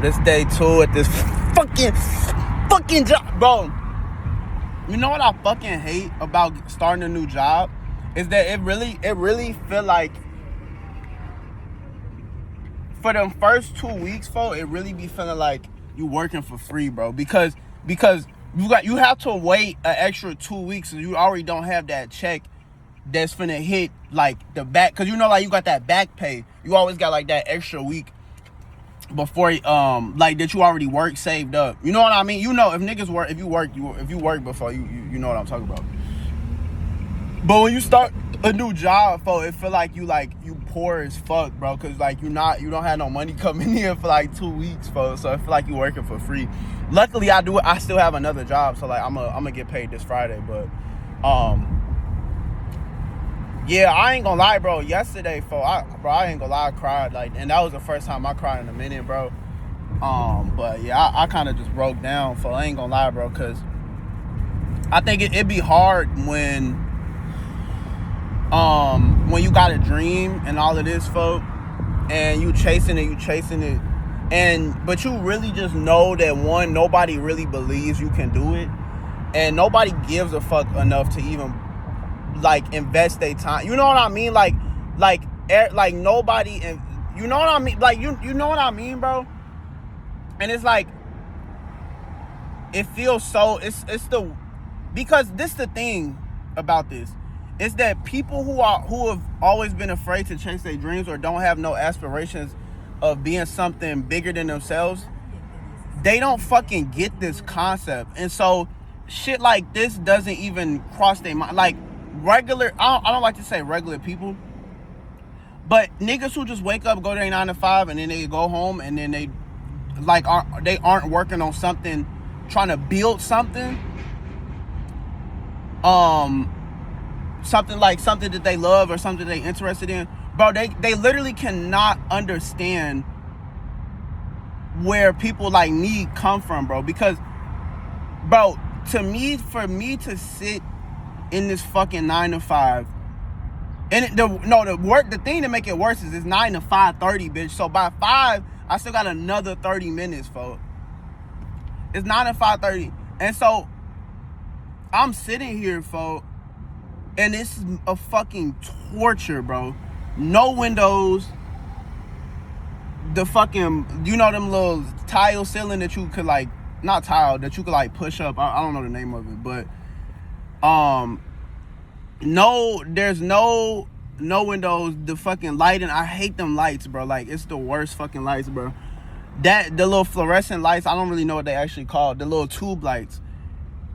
This day 2 at this fucking job, bro. You know what I fucking hate about starting a new job is that it really feel like for them first 2 weeks, it really be feeling like you working for free, bro. Because you have to wait an extra 2 weeks, so you already don't have that check that's finna hit like the back, because like you got that back pay. You always got like that extra week before like that you already worked, saved up. You know what I mean? If niggas work, if you work before, you know what I'm talking about. But when you start a new job, it feel like you poor as fuck, bro, because like you don't have no money coming in for like 2 weeks, so I feel like you working for free. Luckily I still have another job, so like I'm gonna get paid this Friday. But yeah, I ain't gonna lie, bro. Yesterday, I ain't gonna lie, I cried, and that was the first time I cried in a minute, bro. But yeah, I kind of just broke down, I ain't gonna lie, bro, because I think it'd be hard when you got a dream and all of this, and you chasing it, but you really just know that one, nobody really believes you can do it, and nobody gives a fuck enough to even like invest their time. You know what I mean? Like nobody, and you know what I mean? Like you know what I mean, bro? And it's like it feels so. Because this the thing about this. It's that people who have always been afraid to chase their dreams or don't have no aspirations of being something bigger than themselves, they don't fucking get this concept. And so shit like this doesn't even cross their mind. Like regular, I don't like to say regular people, but niggas who just wake up, go to their 9 to 5, and then they go home, and then they aren't working on something, trying to build something. Something that they love or something they interested in, bro, they literally cannot understand where people like me come from, bro. Because, bro, for me to sit in this fucking 9 to 5, and the thing to make it worse is it's 9 to 5:30, bitch. So by 5, I still got another 30 minutes, folks. It's 9 to 5:30, and so I'm sitting here, folks. And this is a fucking torture, bro. No windows. The fucking, them little tile ceiling that you could that you could push up. I don't know the name of it, but there's no windows. The fucking lighting, I hate them lights, bro. Like, it's the worst fucking lights, bro. The little fluorescent lights, I don't really know what they actually called. The little tube lights.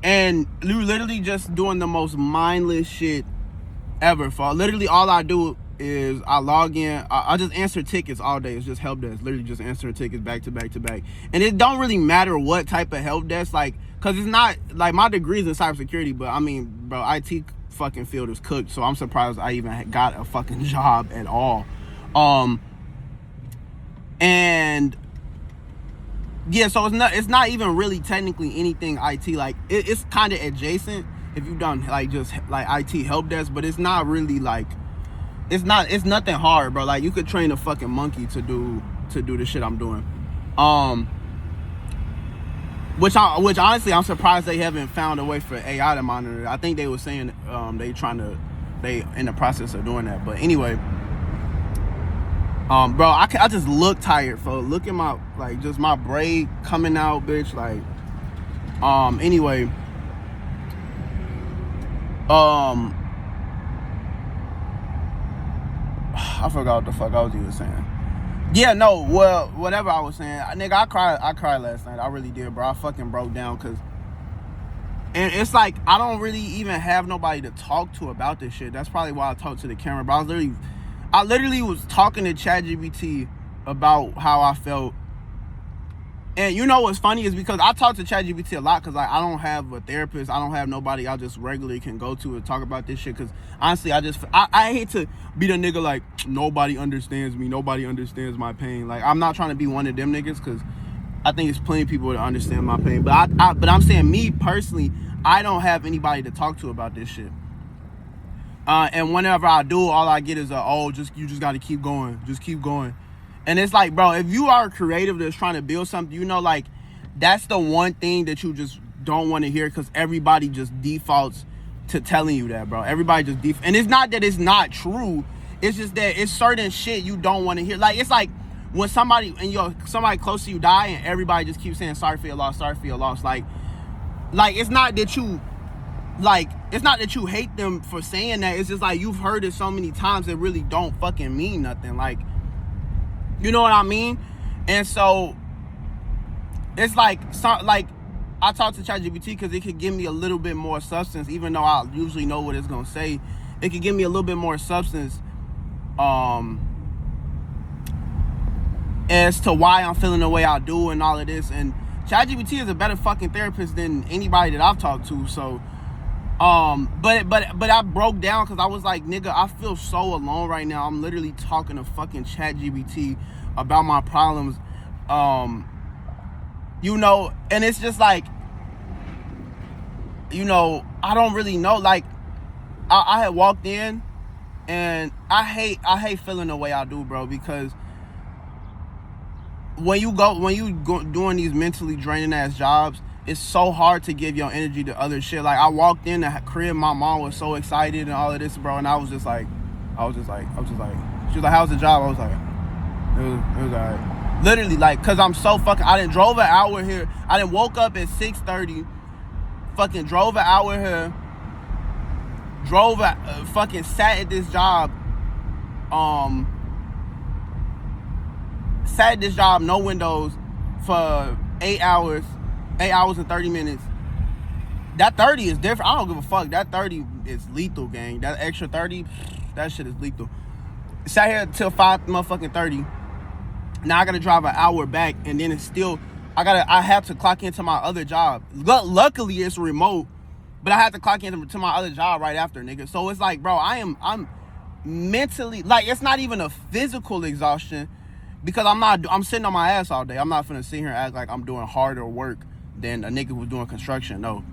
And you literally just doing the most mindless shit ever. Literally all I do is I log in. I just answer tickets all day. It's just help desk. Literally just answering tickets back to back to back. And it don't really matter what type of help desk, because it's not, my degree's in cybersecurity, but I mean, bro, IT fucking field is cooked, so I'm surprised I even got a fucking job at all. And yeah, so it's not even really technically anything IT. It's kind of adjacent if you've done just IT help desk, but it's not really it's nothing hard, bro. You could train a fucking monkey to do the shit I'm doing. Which honestly I'm surprised they haven't found a way for AI to monitor it. I think they were saying they in the process of doing that. But anyway, bro, I just look tired, folks. Look at my, just my braid coming out, bitch. Anyway. I forgot what the fuck I was even saying. Yeah, no, well, whatever I was saying. Nigga, I cried last night. I really did, bro. I fucking broke down, and it's I don't really even have nobody to talk to about this shit. That's probably why I talked to the camera, but I literally was talking to ChatGPT about how I felt. And you know what's funny is because I talk to ChatGPT a lot, because I don't have a therapist. I don't have nobody I just regularly can go to and talk about this shit. Because honestly, I hate to be the nigga nobody understands me. Nobody understands my pain. I'm not trying to be one of them niggas, because I think it's plenty of people that understand my pain. But I'm saying, me personally, I don't have anybody to talk to about this shit. And whenever I do, all I get is you just got to keep going. Just keep going. And it's like, bro, if you are a creative that's trying to build something, you know, like, that's the one thing that you just don't want to hear, because everybody just defaults to telling you that, bro. Everybody just and it's not that it's not true. It's just that it's certain shit you don't want to hear. Like, it's like when somebody close to you die and everybody just keeps saying sorry for your loss, sorry for your loss. Like it's not that you hate them for saying that. It's just like you've heard it so many times that really don't fucking mean nothing. Like, you know what I mean? And so it's like I talk to ChatGPT because it could give me a little bit more substance, even though I usually know what it's gonna say. It could give me a little bit more substance as to why I'm feeling the way I do and all of this. And ChatGPT is a better fucking therapist than anybody that I've talked to. So but I broke down because I was like, nigga, I feel so alone right now. I'm literally talking to fucking ChatGPT about my problems. You know, and it's just like, you know, I don't really know. Like, I had walked in, and I hate feeling the way I do, bro, because when you go doing these mentally draining ass jobs, it's so hard to give your energy to other shit. Like, I walked in the crib, my mom was so excited and all of this, bro, and I was just like, she was like, how's the job? I was like, it was alright. Literally, like, cause I'm so fucking, I done drove an hour here. I done woke up at 6:30, fucking drove an hour here, fucking sat at this job, no windows, for 8 hours and 30 minutes. That 30 is different. I don't give a fuck. That 30 is lethal, gang. That extra 30, that shit is lethal. Sat here till 5 motherfucking 30. Now I gotta drive an hour back, and then it's still, I have to clock into my other job. Luckily it's remote, but I have to clock into my other job right after, nigga. So it's like, bro, I'm mentally, like, it's not even a physical exhaustion, because I'm sitting on my ass all day. I'm not finna sit here and act like I'm doing harder work than a nigga who's doing construction, no.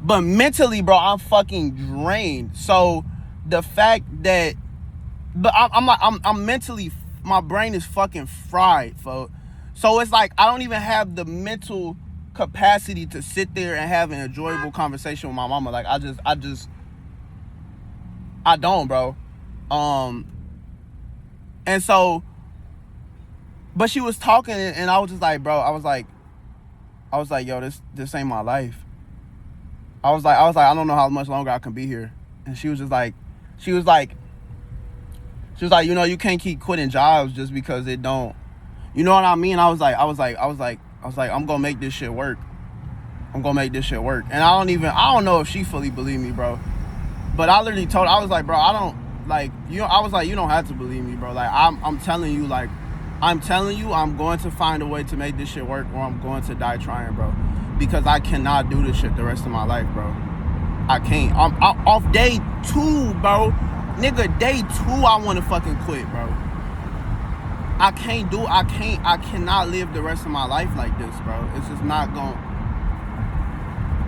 But mentally, bro, I'm fucking drained. So the fact that, but I'm mentally, my brain is fucking fried, folks. So it's like I don't even have the mental capacity to sit there and have an enjoyable conversation with my mama. Like, I don't, bro. And so, but she was talking, and I was just like, bro, I was like, yo, this ain't my life. I was like, I don't know how much longer I can be here. And she was like, you know, you can't keep quitting jobs just because it don't, you know what I mean? I was like, I'm gonna make this shit work. And I don't know if she fully believed me, bro. But I literally told her, I was like, bro, I don't, like, you know, I was like, you don't have to believe me, bro. Like, I'm telling you, I'm going to find a way to make this shit work, or I'm going to die trying, bro. Because I cannot do this shit the rest of my life, bro. I can't. I'm off day 2, bro. Nigga, day 2, I want to fucking quit, bro. I cannot live the rest of my life like this, bro. It's just not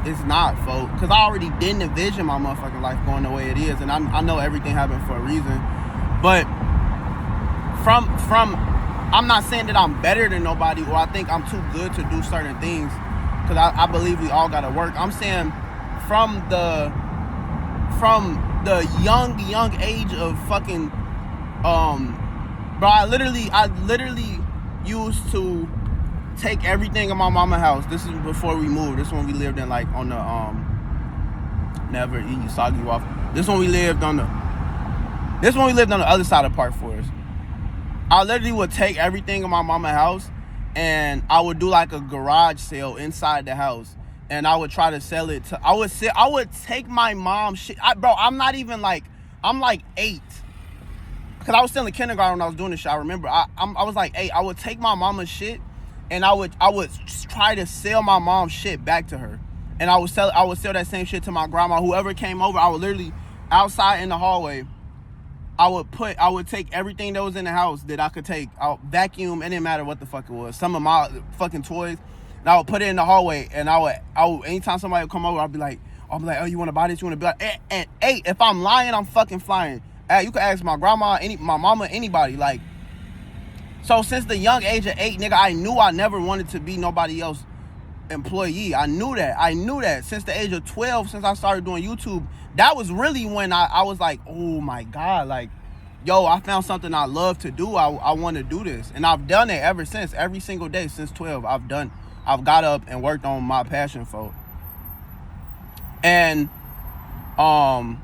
it's not, folks. Because I already didn't envision my motherfucking life going the way it is. And I know everything happened for a reason. But from I'm not saying that I'm better than nobody, or I think I'm too good to do certain things, because I believe we all gotta work. I'm saying from the young age of fucking bro, I literally used to take everything in my mama's house. This is before we moved. This one we lived in, like, on the never eat soggy waffle. This one we lived on the other side of Park Forest. I literally would take everything in my mama's house, and I would do like a garage sale inside the house, and I would try to sell it to, I would take my mom's shit. Bro, I'm not even like, I'm like 8. Because I was still in kindergarten when I was doing this shit. I remember I was like 8. I would take my mama's shit, and I would try to sell my mom's shit back to her. And I would sell that same shit to my grandma. Whoever came over, I would literally, outside in the hallway, I would take everything that was in the house that I could take. I'll vacuum, it didn't matter what the fuck it was. Some of my fucking toys, and I would put it in the hallway, and I would anytime somebody would come over, I'd be like, oh, you want to buy this? You want to be like, and 8, if I'm lying, I'm fucking flying. You can ask my grandma, my mama, anybody. Like, So since the young age of 8, nigga, I knew I never wanted to be nobody else employee. I knew that since the age of 12, since I started doing YouTube. That was really when I was like, oh my God, like, yo, I found something I love to do. I want to do this. And I've done it ever since. Every single day since 12, I've got up and worked on my passion for it. And but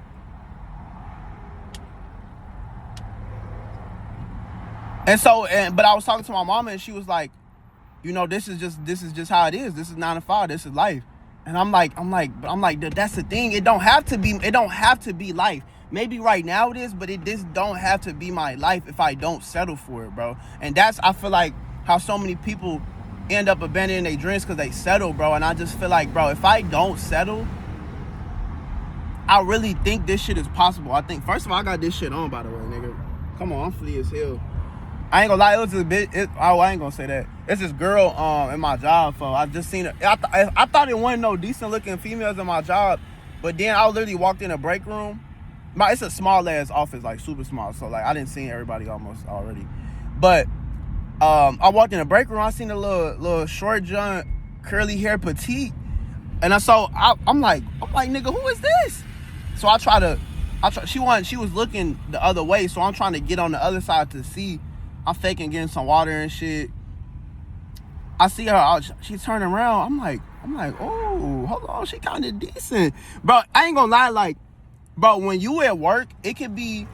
I was talking to my mama, and she was like, you know, this is just how it is. This is 9 to 5. This is life. And I'm like, that's the thing. It don't have to be life. Maybe right now it is, but this don't have to be my life if I don't settle for it, bro. And that's, I feel like, how so many people end up abandoning their dreams because they settle, bro. And I just feel like, bro, if I don't settle, I really think this shit is possible. I think, first of all, I got this shit on, by the way, nigga. Come on, I'm flea as hell. I ain't gonna lie, it was a bit, I ain't gonna say that. It's this girl in my job, I just seen it. I thought it wasn't no decent looking females in my job, but then I literally walked in a break room. It's a small ass office, like super small, so like I didn't see everybody almost already. But I walked in a break room, I seen a little short John, curly hair, petite, and I'm like, nigga, who is this? So she was looking the other way, so I'm trying to get on the other side to see. I'm faking getting some water and shit. I see her, she's turning around. I'm like, oh, hold on, she kind of decent. Bro, I ain't gonna lie, like, bro, when you at work, it could be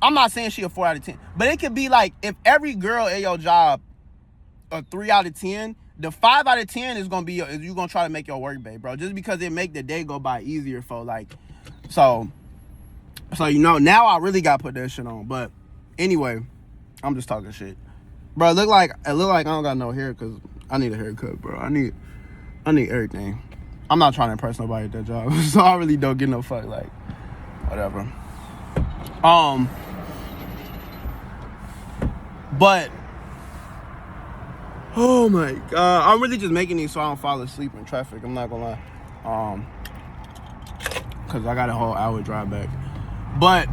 I'm not saying she a 4 out of 10, but it could be like, if every girl at your job a 3 out of 10, the 5 out of 10 is gonna be, you gonna try to make your work day, bro, just because it make the day go by easier for, like, so you know, now I really gotta put that shit on. But anyway, I'm just talking shit, bro. It look like I don't got no hair because I need a haircut, bro. I need everything. I'm not trying to impress nobody at that job, so I really don't get no fuck, like, whatever. But oh my God, I'm really just making these so I don't fall asleep in traffic. I'm not gonna lie, cause I got a whole hour drive back. But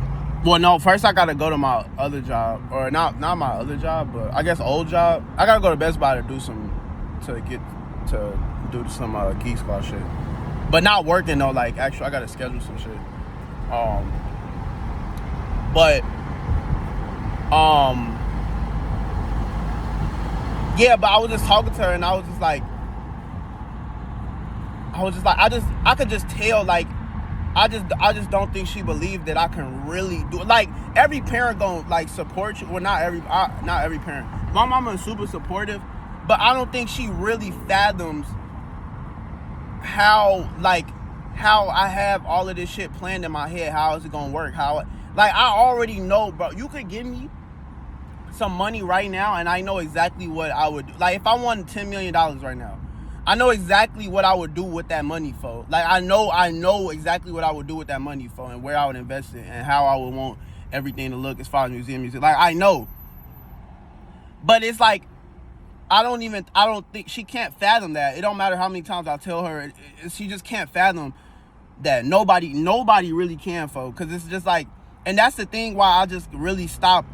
well, no, first I gotta go to my other job, or not my other job, but I guess old job. I gotta go to Best Buy to do some Geek Squad shit, but not working though. Like, actually, I gotta schedule some shit. Yeah, but I was just talking to her, and I was just like, I could just tell, like, I just don't think she believed that I can really do it. Like, every parent gonna, like, support you. Well, not every parent. My mama is super supportive, but I don't think she really fathoms how I have all of this shit planned in my head. How is it gonna work? I already know, bro. You could give me some money right now, and I know exactly what I would do. Like, if I won $10 million right now, I know exactly what I would do with that money for. Like, I know exactly what I would do with that money for, and where I would invest it, and how I would want everything to look as far as museum music. Like, I know. But it's like, I don't think she can't fathom that. It don't matter how many times I tell her, she just can't fathom that. Nobody really can, folks. Because it's just like, and that's the thing why I just really stopped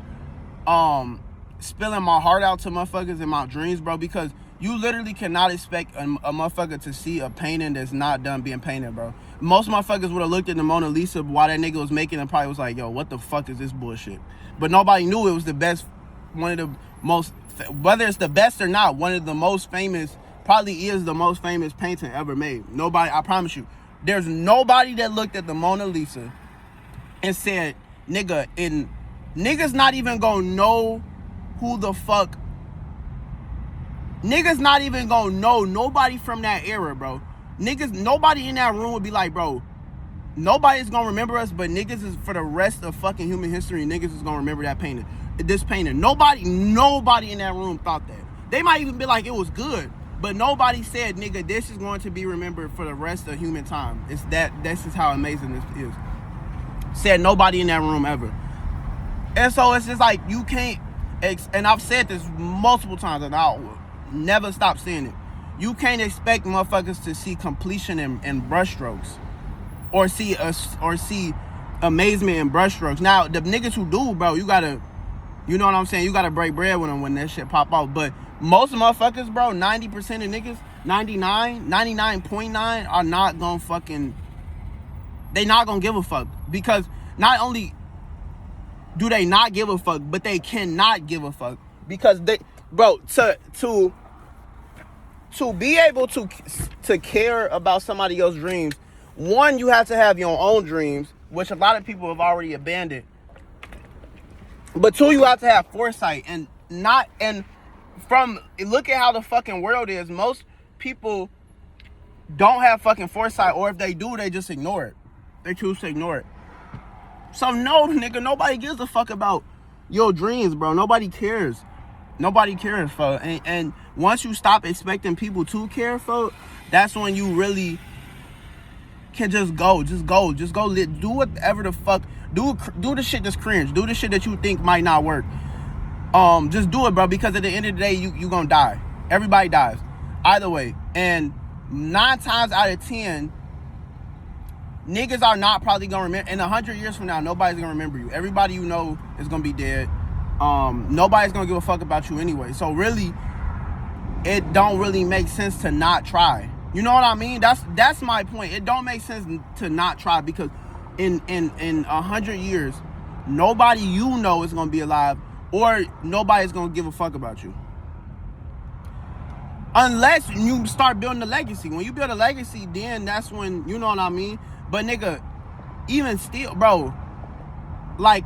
spilling my heart out to motherfuckers in my dreams, bro, because you literally cannot expect a motherfucker to see a painting that's not done being painted, bro. Most motherfuckers would have looked at the Mona Lisa while that nigga was making it and probably was like, yo, what the fuck is this bullshit? But nobody knew it was the best, one of the most, whether it's the best or not, one of the most famous, probably is the most famous painting ever made. Nobody, I promise you, there's nobody that looked at the Mona Lisa and said, nigga, and niggas not even gonna know who the fuck. Niggas not even gonna know nobody from that era, bro. Niggas, nobody in that room would be like, bro, nobody's gonna remember us, but niggas is, for the rest of fucking human history, niggas is gonna remember that painting. This painting. Nobody in that room thought that. They might even be like, it was good, but nobody said, nigga, this is going to be remembered for the rest of human time. It's that, this is how amazing this is. Said nobody in that room ever. And so it's just like, you can't, and I've said this multiple times, and I'll never stop saying it. You can't expect motherfuckers to see completion in brushstrokes, or see amazement in brushstrokes. Now, the niggas who do, bro, you gotta You know what I'm saying? You gotta break bread with them when that shit pop out. But most motherfuckers, bro, 90% of niggas, 99.9 are not gonna fucking, they not gonna give a fuck. Because not only do they not give a fuck, but they cannot give a fuck. Because they, bro, to be able to care about somebody else's dreams, one, you have to have your own dreams, which a lot of people have already abandoned. But two, you have to have foresight. And look at how the fucking world is. Most people don't have fucking foresight, or if they do, they just ignore it. They choose to ignore it. So no, nigga, nobody gives a fuck about your dreams, bro. Nobody cares. Nobody cares, folks. And once you stop expecting people to care, folks, that's when you really can just go. Do whatever the fuck. Do the shit that's cringe. Do the shit that you think might not work. Just do it, bro, because at the end of the day, you gonna die. Everybody dies. Either way. And 9 times out of 10, niggas are not probably gonna remember. In 100 years from now, nobody's gonna remember you. Everybody you know is gonna be dead. Nobody's gonna give a fuck about you anyway. So really, it don't really make sense to not try. You know what I mean? That's my point. It don't make sense to not try, because in 100 years, nobody you know is gonna be alive, or nobody's gonna give a fuck about you. Unless you start building a legacy. When you build a legacy, then that's when, you know what I mean? But nigga, even still, bro, like,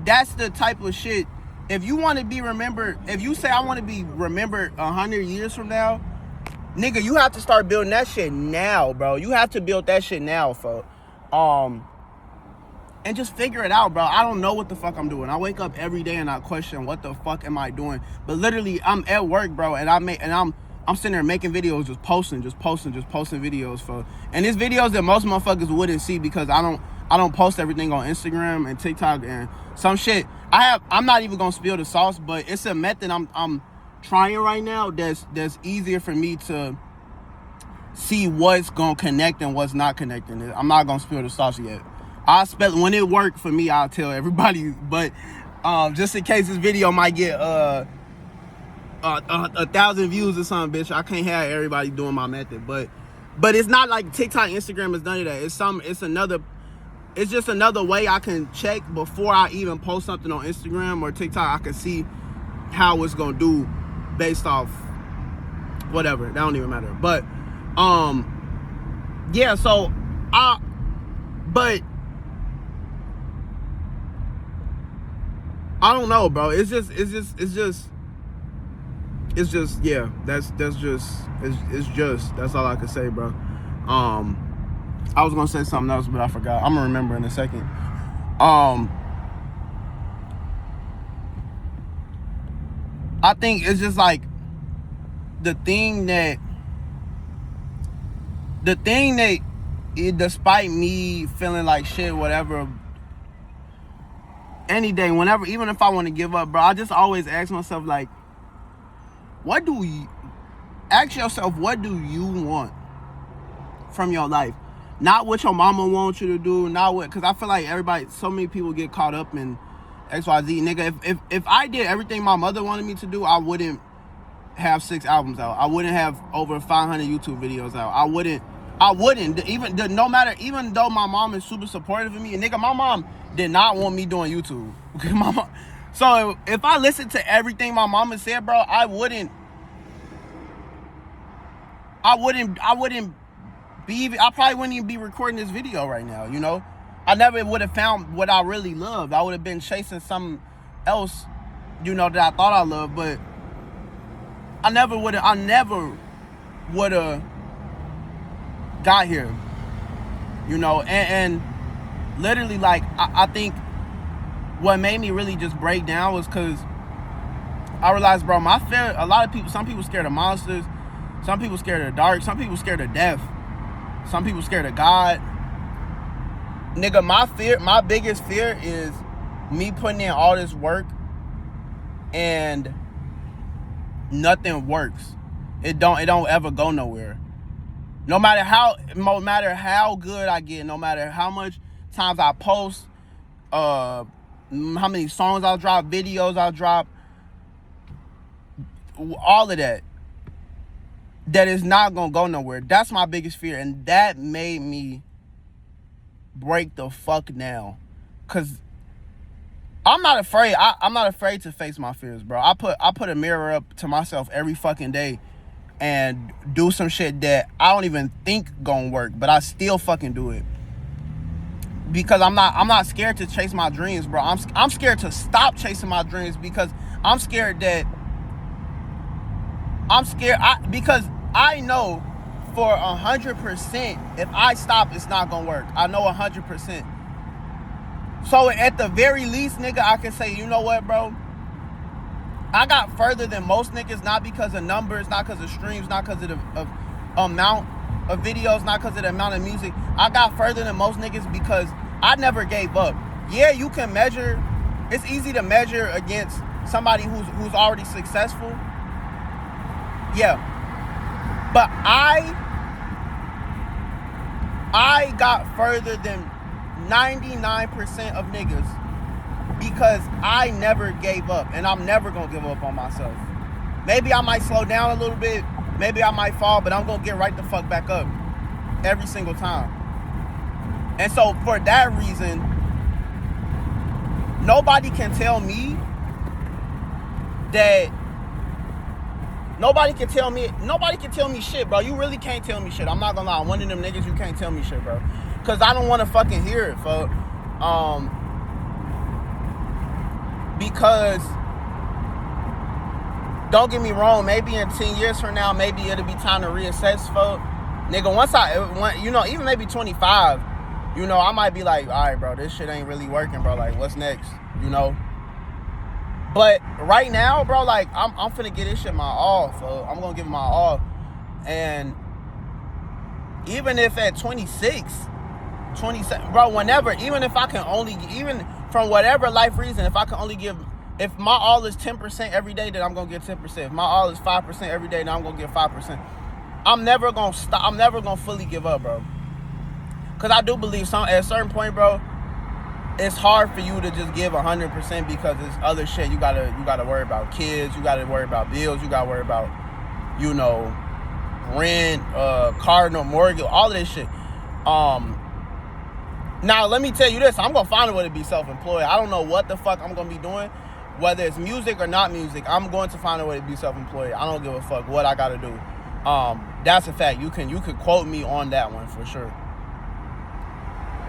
that's the type of shit. If you want to be remembered, if you say I want to be remembered 100 years from now, nigga, you have to start building that shit now, bro. You have to build that shit now, folks. And just figure it out, bro. I don't know what the fuck I'm doing. I wake up every day and I question, what the fuck am I doing? But literally, I'm at work, bro, and I'm sitting there making videos, just posting videos, folks. And it's videos that most motherfuckers wouldn't see, because I don't post everything on Instagram and TikTok and some shit. I'm not even gonna spill the sauce, but it's a method I'm trying right now that's easier for me to see what's gonna connect and what's not connecting. I'm not gonna spill the sauce yet. When it worked for me, I'll tell everybody. But just in case this video might get 1,000 views or something, bitch, I can't have everybody doing my method. But it's not like TikTok, Instagram is none of that. It's just another way I can check before I even post something on Instagram or TikTok. I can see how it's gonna do based off whatever. That don't even matter. But yeah. So I don't know, bro. It's just yeah. That's all I can say, bro. I was gonna say something else, but I forgot. I'm gonna remember in a second. I think it's just like the thing that despite me feeling like shit, whatever, any day, whenever, even if I want to give up, bro, I just always ask myself, like, what do you want from your life? Not what your mama wants you to do, because I feel like so many people get caught up in XYZ. Nigga, if I did everything my mother wanted me to do, I wouldn't have 6 albums out. I wouldn't have over 500 YouTube videos out. I wouldn't, even though my mom is super supportive of me, and nigga, my mom did not want me doing YouTube. So if I listened to everything my mama said, bro, I probably wouldn't even be recording this video right now, you know? I never would have found what I really loved. I would have been chasing something else, you know, that I thought I loved, but I never would have got here, you know? And literally, like, I think what made me really just break down was because I realized, bro, my fear, some people scared of monsters, some people scared of the dark, some people scared of death, some people scared of God. Nigga, my biggest fear is me putting in all this work and nothing works. It don't ever go nowhere. No matter how good I get, no matter how much times I post, how many songs I'll drop, videos I'll drop, all of that. That is not gonna go nowhere. That's my biggest fear, and that made me break the fuck down. Cause I'm not afraid. I'm not afraid to face my fears, bro. I put a mirror up to myself every fucking day and do some shit that I don't even think gonna work, but I still fucking do it. Because I'm not scared to chase my dreams, bro. I'm scared to stop chasing my dreams because I'm scared because I know for 100% if I stop, it's not gonna work. I know 100%. So at the very least, nigga, I can say, you know what, bro? I got further than most niggas, not because of numbers, not because of streams, not because of the amount of videos, not because of the amount of music. I got further than most niggas because I never gave up. Yeah, you can measure. It's easy to measure against somebody who's already successful. Yeah. But I got further than 99% of niggas because I never gave up, and I'm never gonna give up on myself. Maybe I might slow down a little bit, maybe I might fall, but I'm gonna get right the fuck back up every single time. And so for that reason, nobody can tell me shit, bro. You really can't tell me shit. I'm not gonna lie. I'm one of them niggas you can't tell me shit, bro. Cause I don't want to fucking hear it, folks. Because don't get me wrong, maybe in 10 years from now, maybe it'll be time to reassess, folks. Nigga, even maybe 25, I might be like, all right, bro, this shit ain't really working, bro. Like, what's next? But right now, bro, like, I'm finna get this shit my all, folks. I'm gonna give it my all. And even if at 26, 27, bro, whenever, even from whatever life reason, if my all is 10% every day, then I'm gonna get 10%. If my all is 5% every day, then I'm gonna get 5%. I'm never gonna stop. I'm never gonna fully give up, bro. Cause I do believe at a certain point, bro, it's hard for you to just give 100% because there's other shit you gotta worry about. Kids, you gotta worry about bills, you gotta worry about, rent, car, mortgage, all of this shit. Now, let me tell you this. I'm going to find a way to be self-employed. I don't know what the fuck I'm going to be doing. Whether it's music or not music, I'm going to find a way to be self-employed. I don't give a fuck what I got to do. That's a fact. You can quote me on that one for sure.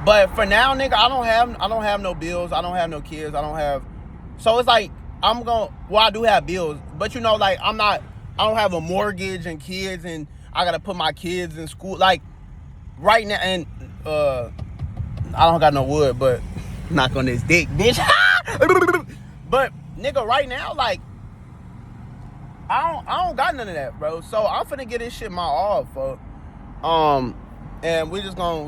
But for now, nigga, I don't have no bills. I don't have no kids. So it's like, I do have bills. But I don't have a mortgage and kids and I got to put my kids in school. Like, right now, and, I don't got no wood, but knock on this dick, bitch. But nigga, right now, like, I don't got none of that, bro. So I'm finna get this shit my all, folks. And we just gonna,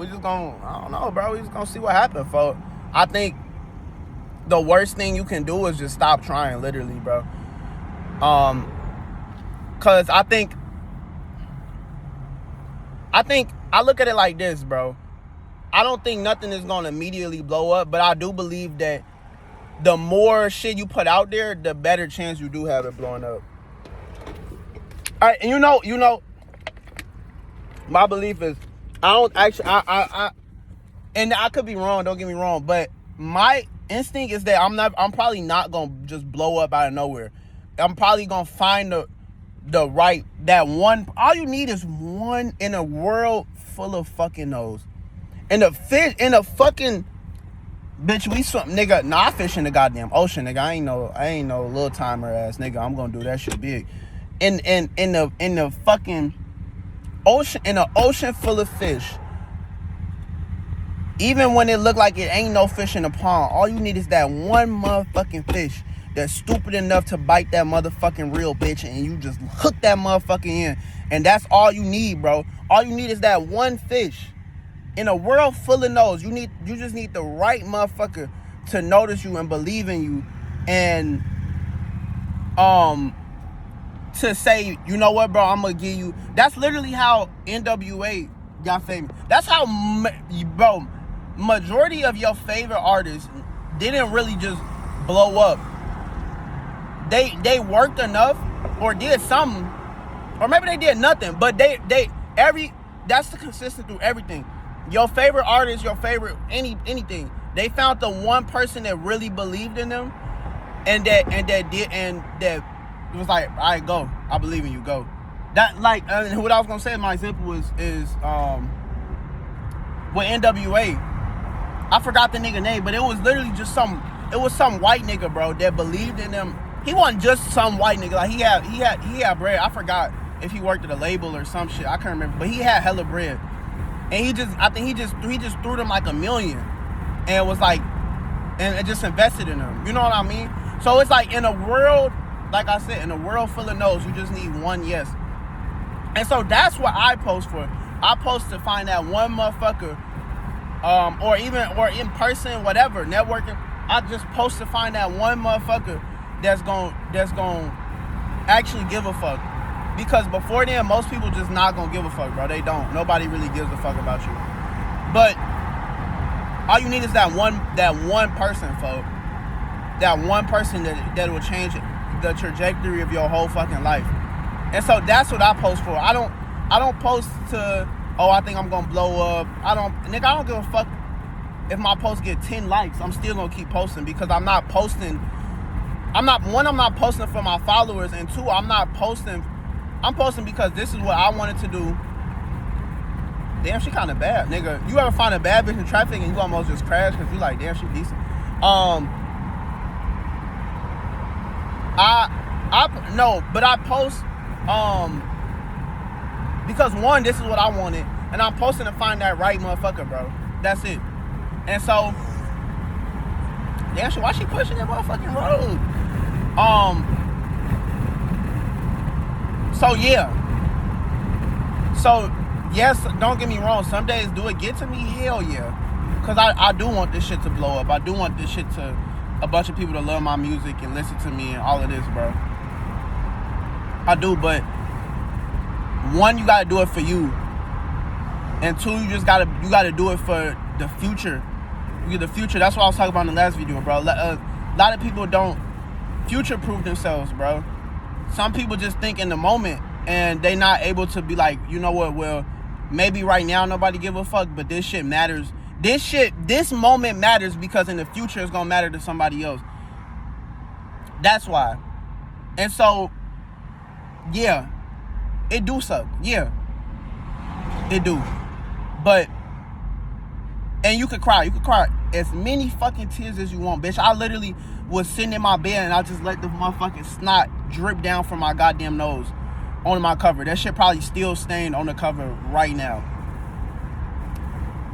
I don't know, bro. We just gonna see what happens, folks. I think the worst thing you can do is just stop trying, literally, bro. Cause I think I look at it like this, bro. I don't think nothing is going to immediately blow up, but I do believe that the more shit you put out there, the better chance you do have it blowing up. All right, and my belief is, and I could be wrong, don't get me wrong, but my instinct is that I'm probably not going to just blow up out of nowhere. I'm probably going to find that one. All you need is one in a world full of fucking nose. And the fish in a fucking bitch, we swim, nigga. Nah, I fish in the goddamn ocean, nigga. I ain't no little timer ass nigga. I'm gonna do that shit big. In the fucking ocean, in an ocean full of fish. Even when it look like it ain't no fish in the pond, all you need is that one motherfucking fish that's stupid enough to bite that motherfucking real bitch, and you just hook that motherfucker in, and that's all you need, bro. All you need is that one fish. In a world full of no's, you just need the right motherfucker to notice you and believe in you, and to say, you know what, bro, I'm gonna give you. That's literally how NWA got famous. That's how, bro, majority of your favorite artists didn't really just blow up. They worked enough or did something, or maybe they did nothing, but that's the consistent through everything. Your favorite artist, your favorite anything, they found the one person that really believed in them, and that was like, all right, go, I believe in you, go. That, like, what I was gonna say, my example is with NWA. I forgot the nigga name, but it was literally just some white nigga, bro, that believed in them. He wasn't just some white nigga. Like, he had bread. I forgot if he worked at a label or some shit. I can't remember, but he had hella bread. And I think he just threw them like $1 million, and was like, and just invested in them. You know what I mean? So it's like, in a world, like I said, in a world full of no's, you just need one yes. And so that's what I post for. I post to find that one motherfucker, or in person, whatever, networking. I just post to find that one motherfucker that's gon' actually give a fuck. Because before then, most people just not gonna give a fuck, bro. They don't. Nobody really gives a fuck about you. But all you need is that one person, folks. That one person that will change the trajectory of your whole fucking life. And so that's what I post for. I don't post to, oh, I think I'm gonna blow up. I don't give a fuck if my post get 10 likes. I'm still gonna keep posting, because I'm not posting for my followers, and two, I'm posting because this is what I wanted to do. Damn, she kind of bad, nigga. You ever find a bad bitch in traffic and you almost just crash because you like, damn, she decent? I post because one, this is what I wanted, and I'm posting to find that right motherfucker, bro. That's it. And so, damn, why she pushing that motherfucking road? So yeah. So yes, don't get me wrong. Some days do it get to me? Hell yeah. Cause I do want this shit to blow up. I do want this shit to, a bunch of people to love my music and listen to me and all of this, bro. I do, but one, you gotta do it for you, and two, you gotta do it for the future. The future. That's what I was talking about in the last video, bro. A lot of people don't future-proof themselves, bro. Some people just think in the moment, and they not able to be like, you know what, well, maybe right now nobody give a fuck, but this shit matters. This moment matters, because in the future it's gonna matter to somebody else. That's why. And so, yeah, it do suck. Yeah, it do. But, and you could cry as many fucking tears as you want, bitch. I literally was sitting in my bed and I just let the motherfucking snot drip down from my goddamn nose on my cover. That shit probably still stained on the cover right now.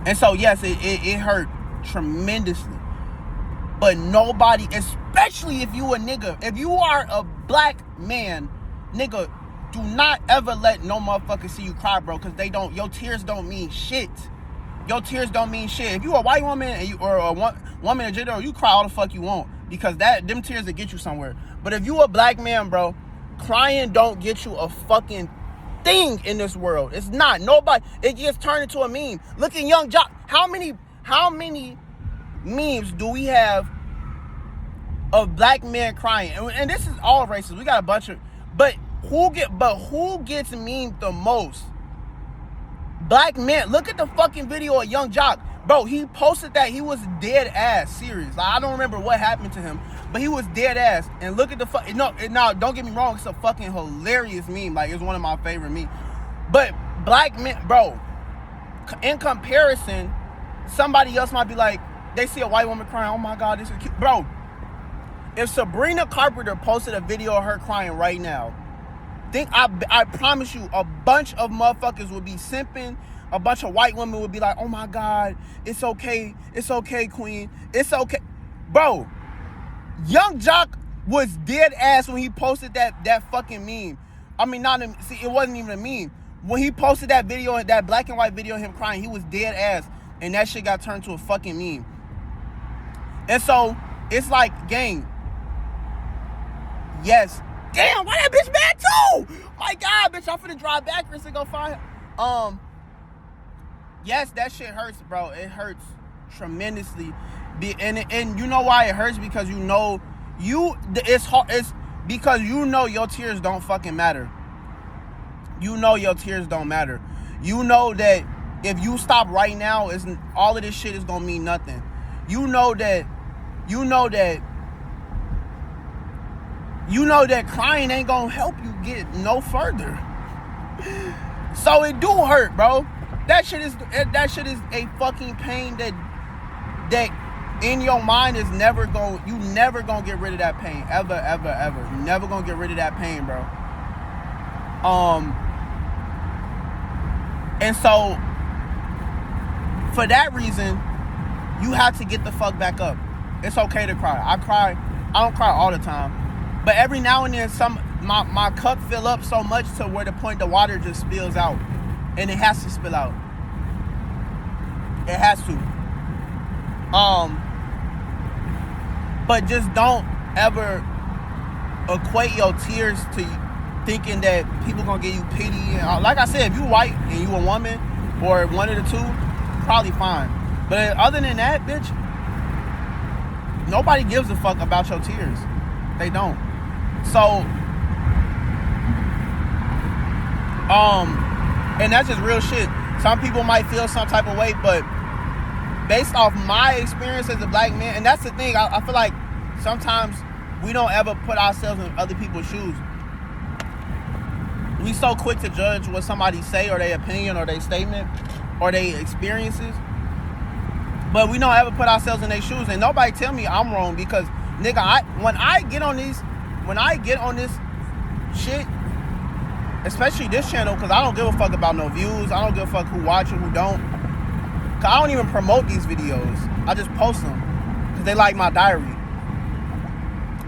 And so, yes, it hurt tremendously. But nobody, especially if you a nigga, if you are a black man, nigga, do not ever let no motherfucker see you cry, bro, because your tears don't mean shit. Your tears don't mean shit. If you a white woman or a woman in general, you cry all the fuck you want, because them tears will get you somewhere. But if you a black man, bro, crying don't get you a fucking thing in this world. It's not. Nobody. It gets turned into a meme. Look at Young Jock. How many memes do we have of black men crying? And this is all races. We got a bunch of. But who gets memed the most? Black men. Look at the fucking video of Young Jock. Bro, he posted that he was dead ass serious. Like, I don't remember what happened to him, but he was dead ass. And look at the no, don't get me wrong, it's a fucking hilarious meme. Like, it's one of my favorite memes. But black men, bro, in comparison, somebody else might be like, they see a white woman crying, oh my God, this is cute. Bro, if Sabrina Carpenter posted a video of her crying right now, I promise you, a bunch of motherfuckers would be simping. A bunch of white women would be like, oh my God, it's okay, queen, it's okay. Bro, Young Jock was dead ass when he posted that fucking meme. I mean, it wasn't even a meme. When he posted that video, that black and white video of him crying, he was dead ass, and that shit got turned to a fucking meme. And so, it's like, gang, yes, damn, why that bitch mad too? My God, bitch, I'm finna drive backwards and go find her. Yes, that shit hurts, bro. It hurts tremendously. And you know why it hurts? Because you know it's hard. It's because you know your tears don't fucking matter. You know your tears don't matter. You know that if you stop right now, all of this shit is gonna mean nothing. You know that crying ain't gonna help you get no further. So it do hurt, bro. That shit is a fucking pain that in your mind is never gonna get rid of that pain. Ever. You never gonna get rid of that pain, bro. And so for that reason, you have to get the fuck back up. It's okay to cry. I don't cry all the time. But every now and then my cup fill up so much to where the point the water just spills out. And it has to spill out. It has to. But just don't ever equate your tears to thinking that people gonna give you pity. And like I said, if you white and you a woman or one of the two, probably fine. But other than that, bitch, nobody gives a fuck about your tears. They don't. So, and that's just real shit. Some people might feel some type of way, but based off my experience as a black man, and that's the thing, I feel like sometimes we don't ever put ourselves in other people's shoes. We so quick to judge what somebody say or their opinion or their statement or their experiences, but we don't ever put ourselves in their shoes. And nobody tell me I'm wrong, because nigga, when I get on this shit, especially this channel, because I don't give a fuck about no views. I don't give a fuck who watch and who don't. Cause I don't even promote these videos. I just post them because they like my diary.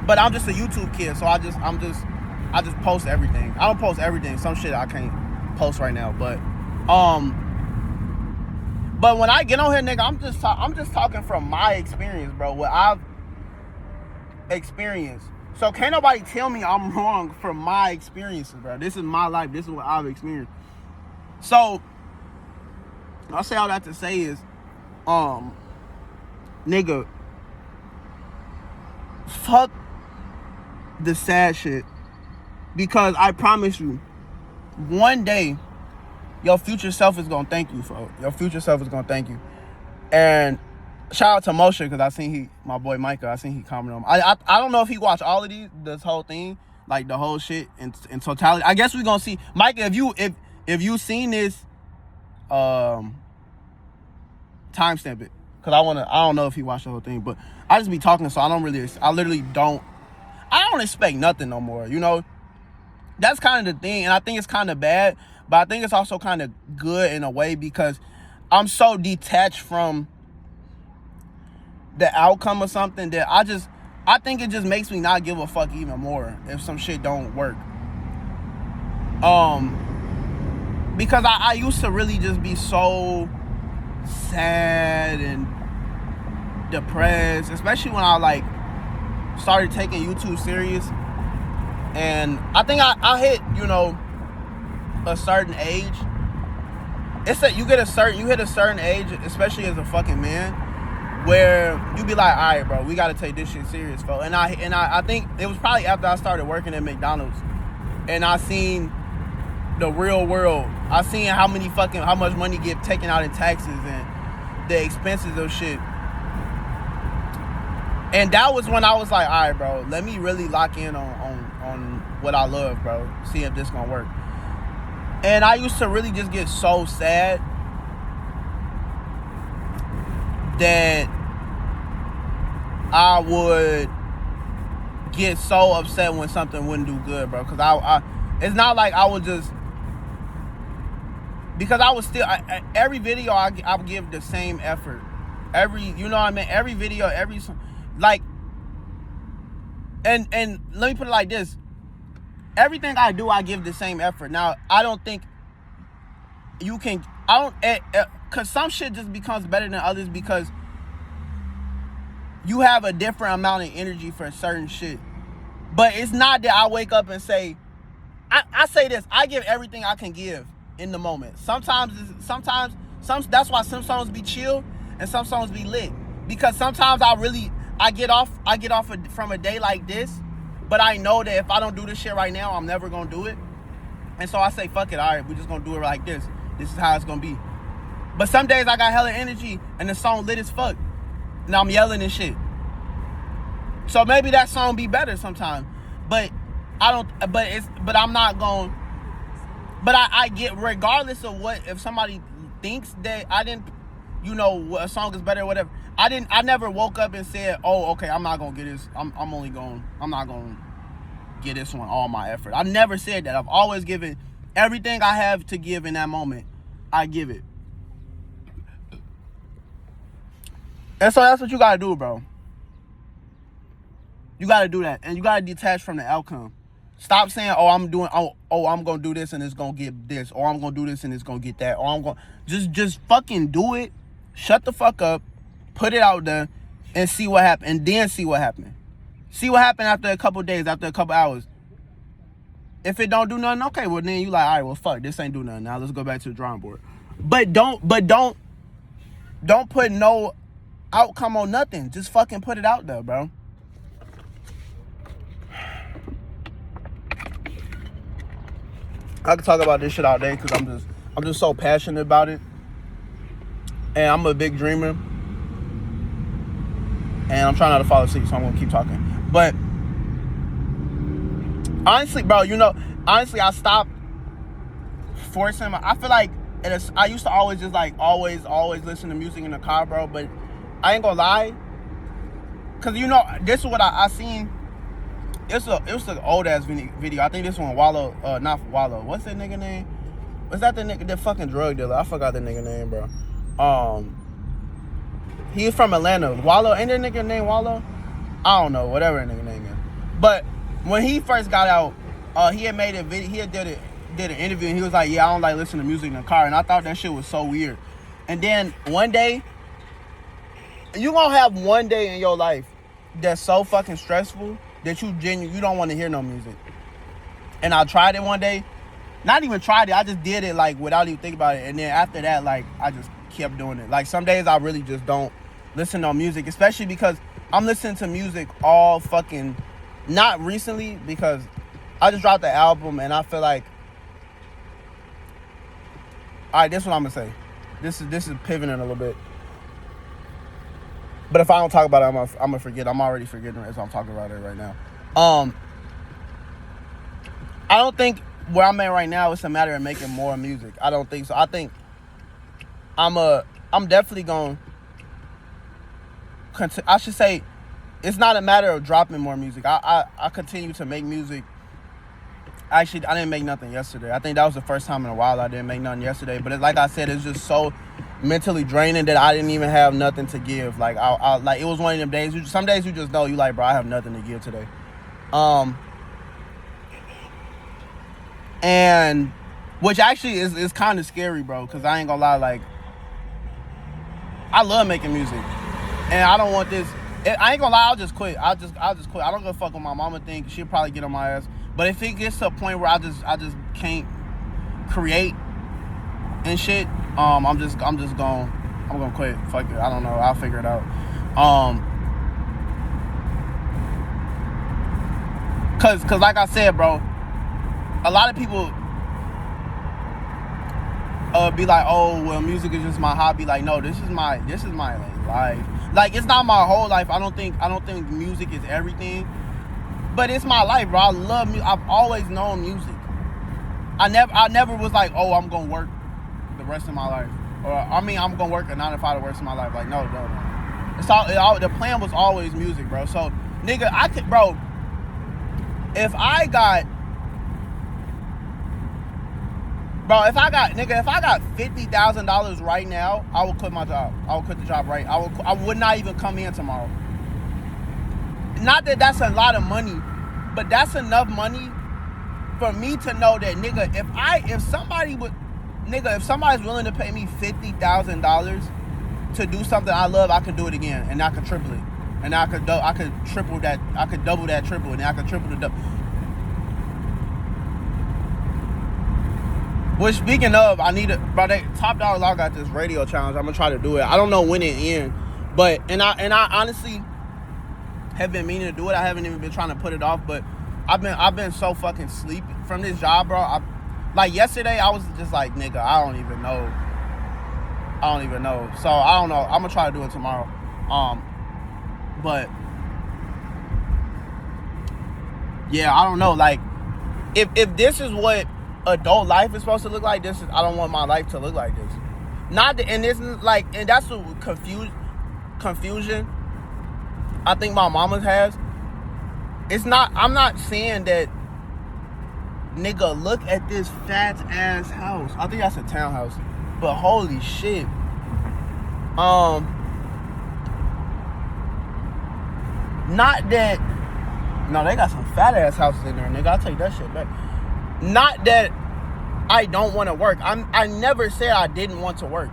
But I'm just a YouTube kid, so I just post everything. I don't post everything. Some shit I can't post right now, but when I get on here, nigga, I'm just talking from my experience, bro. What I've experienced. So can't nobody tell me I'm wrong from my experiences, bro. This is my life. This is what I've experienced. So I'll say all that to say is, nigga, fuck the sad shit. Because I promise you, one day, your future self is gonna thank you, folks. Your future self is gonna thank you. And shout out to Moshe, because I seen my boy Micah, I seen he commented on him. I don't know if he watched all of this whole thing, like the whole shit in totality. I guess we gonna see. Micah, if you seen this, timestamp it. Cause I don't know if he watched the whole thing, but I just be talking, so I don't expect nothing no more, you know? That's kind of the thing, and I think it's kind of bad, but I think it's also kind of good in a way, because I'm so detached from the outcome of something that I think it just makes me not give a fuck even more if some shit don't work. Because I used to really just be so sad and depressed, especially when I like started taking YouTube serious. And I think I hit, you know, a certain age. You hit a certain age, especially as a fucking man, where you be like, all right, bro, we got to take this shit serious, bro. And I think it was probably after I started working at McDonald's, and I seen the real world. I seen how much money get taken out in taxes and the expenses of shit. And that was when I was like, all right, bro, let me really lock in on what I love, bro. See if this gonna work. And I used to really just get so sad that I would get so upset when something wouldn't do good, bro. Because I it's not like I would just, because I was still, every video I would give the same effort. You know what I mean? Every video, like, and let me put it like this. Everything I do, I give the same effort. Now, I don't think you can, because some shit just becomes better than others because you have a different amount of energy for certain shit. But it's not that I wake up and say, I say this, I give everything I can give in the moment. Sometimes that's why some songs be chill and some songs be lit. Because sometimes I get off from a day like this, but I know that if I don't do this shit right now, I'm never gonna do it. And so I say, fuck it, all right, we're just gonna do it like this. This is how it's gonna be. But some days I got hella energy and the song lit as fuck. And I'm yelling and shit. So maybe that song be better sometime. But I'm not going. But I get, regardless of what, if somebody thinks that I didn't, a song is better or whatever. I never woke up and said, oh, okay, I'm not gonna get this. I'm not gonna get this one all my effort. I never said that. I've always given everything I have to give in that moment. I give it. And so that's what you gotta do, bro. You gotta do that. And you gotta detach from the outcome. Stop saying, I'm gonna do this and it's gonna get this, or I'm gonna do this and it's gonna get that, or I'm gonna just fucking do it. Shut the fuck up, put it out there, and see what happens. And then see what happens. See what happens after a couple days, after a couple hours. If it don't do nothing, okay, well then you like, all right, well fuck, this ain't do nothing. Now let's go back to the drawing board. But don't put no outcome on nothing. Just fucking put it out there, bro. I could talk about this shit all day because I'm just so passionate about it. And I'm a big dreamer. And I'm trying not to fall asleep, so I'm gonna keep talking. But honestly, bro, I stopped forcing I feel like I used to always just like always listen to music in the car, bro. But I ain't gonna lie, cause this is what I seen. It was an old ass video. I think this one Wallow, not Wallow. What's that nigga name? Was that the nigga, the fucking drug dealer? I forgot the nigga name, bro. He's from Atlanta. Wallow, ain't that nigga named Wallow? I don't know, whatever that nigga name is. But when he first got out, he had made a video. He had did an interview, and he was like, "Yeah, I don't like listening to music in the car." And I thought that shit was so weird. And then one day, you gonna have one day in your life that's so fucking stressful that you don't want to hear no music. And I tried it one day. Not even tried it. I just did it like without even thinking about it. And then after that, like I just kept doing it. Like some days I really just don't listen to music, especially because I'm listening to music all fucking, not recently, because I just dropped the album and I feel like, all right, this is what I'm gonna say. This is pivoting a little bit. But if I don't talk about it, I'm gonna forget. I'm already forgetting as I'm talking about it right now. I don't think where I'm at right now it's a matter of making more music. I don't think so. I think I'm definitely going. I should say, it's not a matter of dropping more music. I continue to make music. Actually, I didn't make nothing yesterday. I think that was the first time in a while I didn't make nothing yesterday. But like I said, it's just so mentally draining that I didn't even have nothing to give. Like I like it was one of them days. Some days you just know you like, bro, I have nothing to give today. And which actually is kind of scary, bro, because I ain't gonna lie, like I love making music, and I don't want this. I ain't gonna lie, I'll just quit. I'll just quit. I don't give a fuck what my mama think. She'll probably get on my ass. But if it gets to a point where I just can't create and shit, I'm gonna quit. Fuck it. I don't know. I'll figure it out. Cause like I said, bro, a lot of people be like, oh, well, music is just my hobby. Like, no, this is my life. Like, it's not my whole life. I don't think music is everything. But it's my life, bro. I love music. I've always known music. I never was like, oh, I'm gonna work the rest of my life, or I'm gonna work a 9 to 5 the rest of my life. Like, no. It's all the plan was always music, bro. So, nigga, if I got $50,000 right now, I would quit my job. I would quit the job right. I would not even come in tomorrow. Not that that's a lot of money, but that's enough money for me to know that, nigga, if somebody's willing to pay me $50,000 to do something I love, I can do it again, and I can triple it, and I could triple that, I could double that triple, and I could triple the double. Which, speaking of, I need Top Dollar Law got this radio challenge. I'm gonna try to do it. I don't know when it ends, But and I honestly have been meaning to do it. I haven't even been trying to put it off, but I've been so fucking sleepy from this job, bro. Like yesterday, I was just like, nigga, I don't even know. So I don't know. I'm gonna try to do it tomorrow. But yeah, I don't know. Like, if this is what adult life is supposed to look like, I don't want my life to look like this. And that's the confusion I think my mama has. I'm not saying that, nigga, look at this fat ass house. I think that's a townhouse. But holy shit. Not that, no, they got some fat ass houses in there, nigga. I'll take that shit back. Not that I don't want to work. I never said I didn't want to work.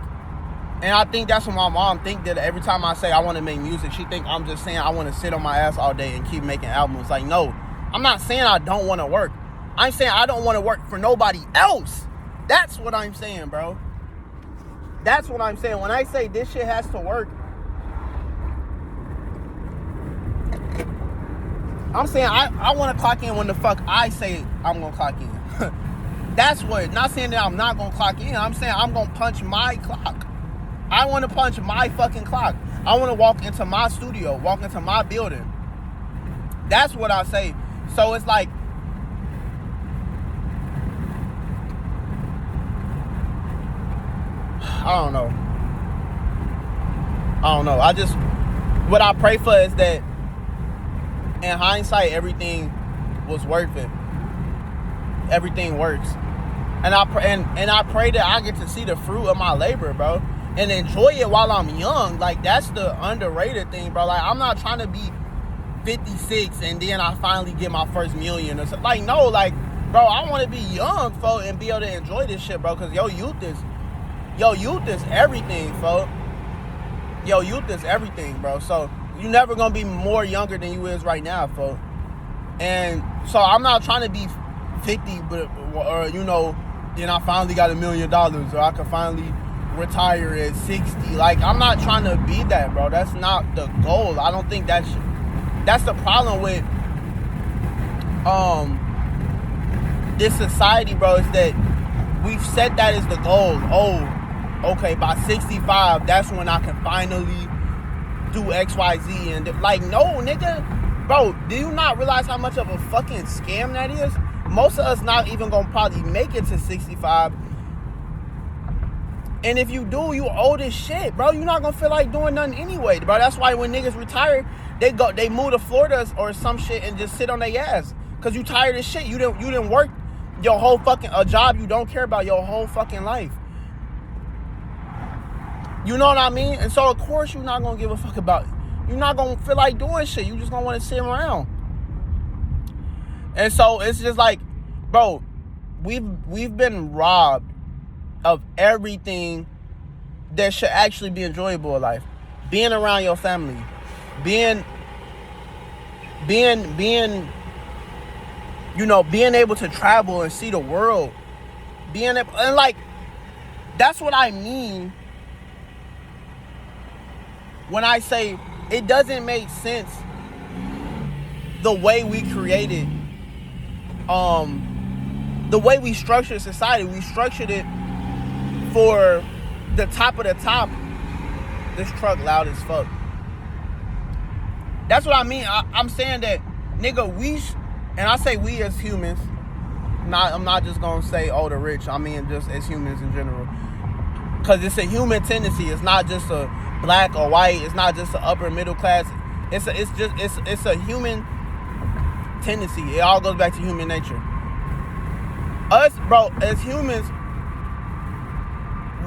And I think that's what my mom think, that every time I say I want to make music, she think I'm just saying I want to sit on my ass all day and keep making albums. Like, no, I'm not saying I don't want to work. I'm saying I don't want to work for nobody else. That's what I'm saying, bro. That's what I'm saying. When I say this shit has to work, I'm saying I want to clock in when the fuck I say I'm going to clock in. That's what, not saying that I'm not going to clock in. I'm saying I'm going to punch my clock. I want to punch my fucking clock. I want to walk into my studio, walk into my building. That's what I say. So it's like, I don't know. What I pray for is that in hindsight, everything was worth it. Everything works. And I pray that I get to see the fruit of my labor, bro. And enjoy it while I'm young. Like, that's the underrated thing, bro. Like, I'm not trying to be 56 and then I finally get my first million or something. Like, no, like, bro, I want to be young, fo, and be able to enjoy this shit, bro. Because your youth is everything, fo. Your youth is everything, bro. So, you never going to be more younger than you is right now, fo. And so, I'm not trying to be 50, or, you know, then I finally got $1 million, or I can finally retire at 60. Like, I'm not trying to be that, bro. That's not the goal. I don't think that's the problem with this society, bro, is that we've set that as the goal. Oh, okay, by 65, that's when I can finally do XYZ. And like, no, nigga, bro, do you not realize how much of a fucking scam that is? Most of us not even gonna probably make it to 65. And if you do, you old as shit, bro. You're not gonna feel like doing nothing anyway, bro. That's why when niggas retire, they move to Florida or some shit and just sit on their ass. Cause you tired as shit. You didn't work your whole fucking, a job you don't care about your whole fucking life. You know what I mean? And so of course you're not gonna give a fuck about it. You're not gonna feel like doing shit. You just gonna wanna sit around. And so it's just like, bro, we've been robbed of everything that should actually be enjoyable in life. Being around your family, being able to travel and see the world, and like, that's what I mean when I say it doesn't make sense the way we created, the way we structured society. We structured it for the top of the top. This truck loud as fuck. That's what I mean. I'm saying that, nigga, and I say we as humans, I'm not just gonna say, oh, the rich. I mean just as humans in general. Because it's a human tendency. It's not just a black or white. It's not just an upper middle class. It's a human tendency. It all goes back to human nature. Us, bro, as humans,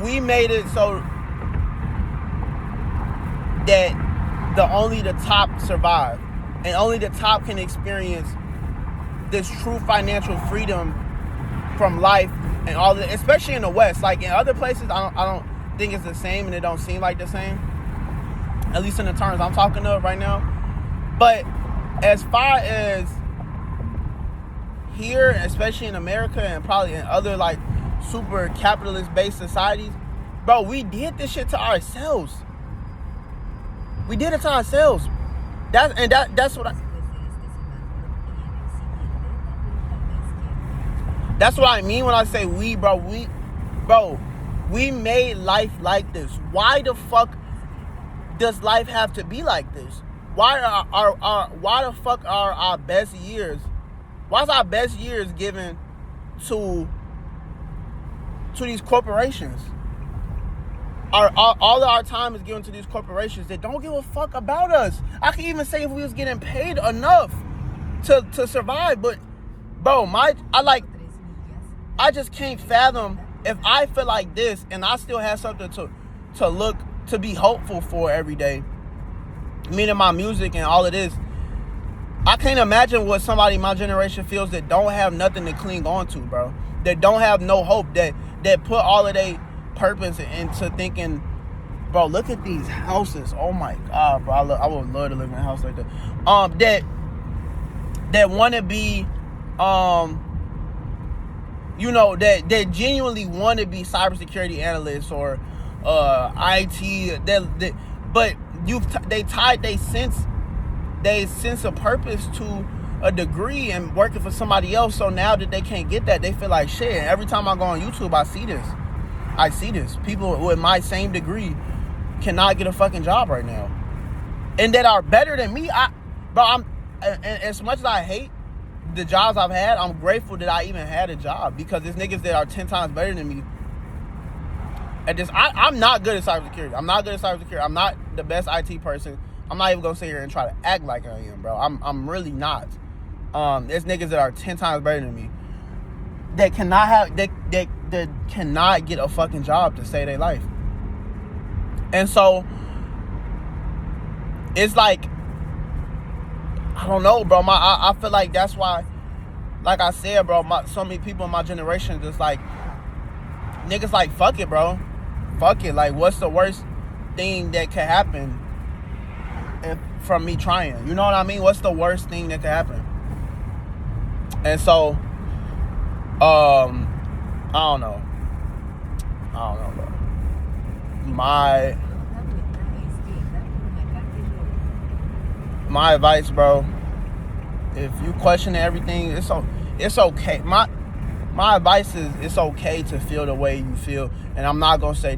we made it so that only the top survive, and only the top can experience this true financial freedom from life and all that, especially in the West. Like in other places, I don't think it's the same, and it don't seem like the same, at least in the terms I'm talking of right now. But as far as here, especially in America and probably in other like super capitalist based societies, bro, we did this shit to ourselves. We did it to ourselves. That's what I mean when I say we, bro. We made life like this. Why the fuck does life have to be like this? Why the fuck are our best years? Why is our best years given to these corporations? All of our time is given to these corporations that don't give a fuck about us. I can even say if we was getting paid enough to survive, but bro, I just can't fathom if I feel like this and I still have something to be hopeful for every day. Meaning my music and all of this. I can't imagine what somebody in my generation feels that don't have nothing to cling on to, bro. That don't have no hope. That put all of their purpose into thinking, bro, look at these houses. Oh my God, bro. I would love to live in a house like that. That want to be, that genuinely want to be cybersecurity analysts or IT. But they tied their sense of purpose to a degree and working for somebody else. So now that they can't get that, they feel like shit. And every time I go on YouTube, I see this. People with my same degree cannot get a fucking job right now, and that are better than me. And as much as I hate the jobs I've had, I'm grateful that I even had a job, because there's niggas that are 10 times better than me at this. I'm not good at cybersecurity. I'm not the best IT person. I'm not even gonna sit here and try to act like I am, bro. I'm really not. There's niggas that are 10 times better than me that cannot get a fucking job to save their life. And so it's like, I don't know, bro. I feel like that's why, like I said, bro, so many people in my generation just like, niggas like, fuck it, bro. Fuck it. Like, what's the worst thing that could happen from me trying? You know what I mean? What's the worst thing that could happen? And so, I don't know, bro. My advice, bro, if you question everything, it's okay. My advice is, it's okay to feel the way you feel, and I'm not gonna say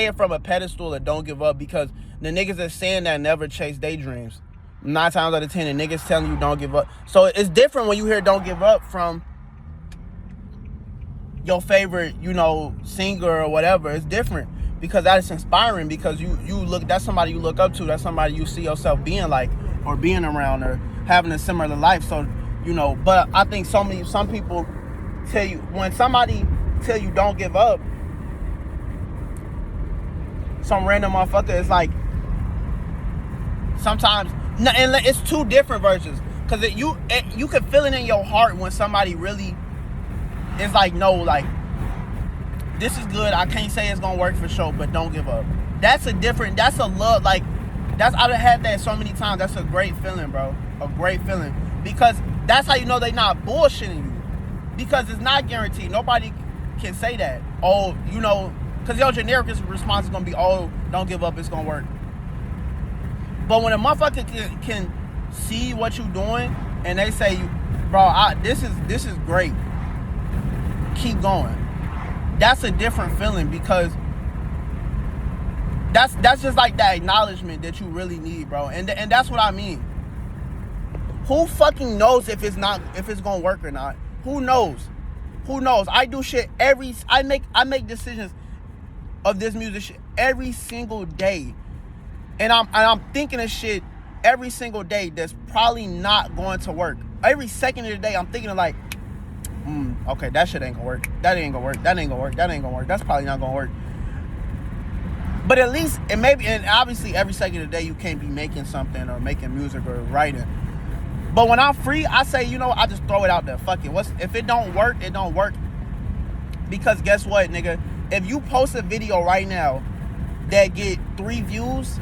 it from a pedestal or don't give up, because the niggas that's saying that never chase daydreams. 9 times out of 10, the niggas telling you don't give up. So it's different when you hear don't give up from your favorite, singer or whatever. It's different, because that is inspiring, because you look, that's somebody you look up to, that's somebody you see yourself being like, or being around, or having a similar life. So, but I think some people tell you, when somebody tell you don't give up, some random motherfucker is like, sometimes, and it's two different versions, because you can feel it in your heart when somebody really is like, no, like, this is good, I can't say it's gonna work for sure, but don't give up. That's a love, like, I've had that so many times. That's a great feeling, bro. A great feeling. Because that's how you know they not bullshitting you. Because it's not guaranteed. Nobody can say that. Oh, because your generic response is going to be, oh, don't give up, it's going to work. But when a motherfucker can see what you're doing and they say, bro, this is great, keep going. That's a different feeling, because that's just like that acknowledgement that you really need, bro. And that's what I mean. Who fucking knows if it's gonna work or not? Who knows? I do shit I make decisions of this music shit every single day. And I'm thinking of shit every single day that's probably not going to work. Every second of the day I'm thinking of like, okay, that shit ain't gonna work. That ain't gonna work. That's probably not gonna work. But at least, and obviously every second of the day you can't be making something or making music or writing. But when I'm free, I say, I just throw it out there. Fuck it. If it don't work, it don't work. Because guess what, nigga? If you post a video right now that get 3 views,